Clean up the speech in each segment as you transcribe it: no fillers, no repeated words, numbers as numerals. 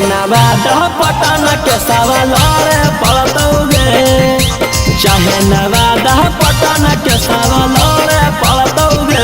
नवादा पटना के सवाल पड़तौगे, चाहे नवादा पटना के सवाल पड़तौगे।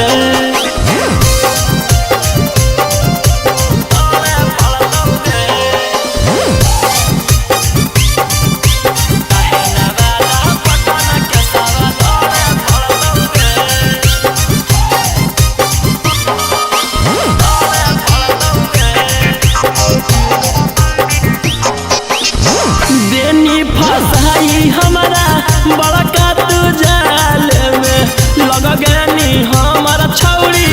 फसाई हमारा बड़का तू जाल में लग गनी हमारा छौड़ी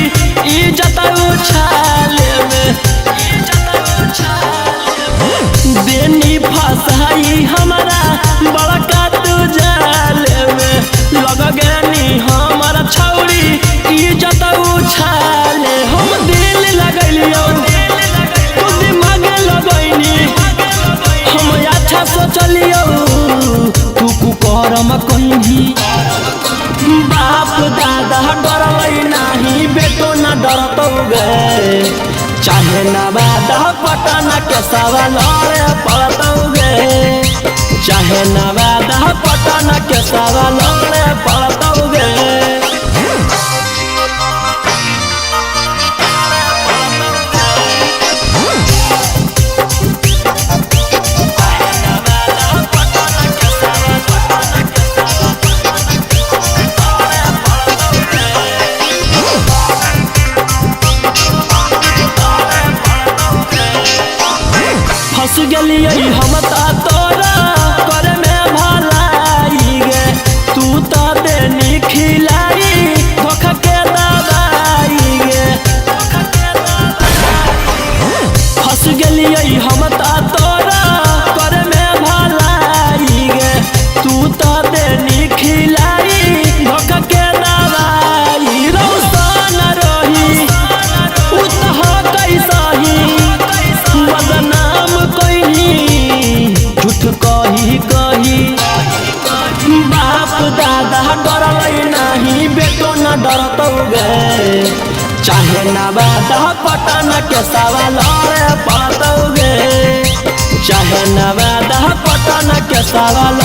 इज्जत उछाल में। देनी फसाई हमारा बड़का तू जाल में लग गनी हमारा छौड़ी इज्जत उछाल। हम दिल लगलियो तू दिमाग लगैनी, हम अच्छा सोचलियो करम कहीं। बाप दादा डरलै नाही, बेटो न डरतौगे, चाहे नवादा पटना के सवाल पड़तौगे, चाहे नवादा पटना के सवाल पड़तौगे। फंस गलियै हम तोरा करे में भलाई गे, तू तो देनी खिलाई धोखा के दवाई गे। फंस गलियै हम तोरा करे में भलाई गे, तू तो देनी खिलाई धोखा के दवाई। रौशन रही उतह कैसही बदनाम झूठ कही कही। बाप दादा डरलै नाही, बेटो न डरतौगे, चाहे नवादा पटना के सवाल पड़तौगे, चाहे नवादा पटना के सवाल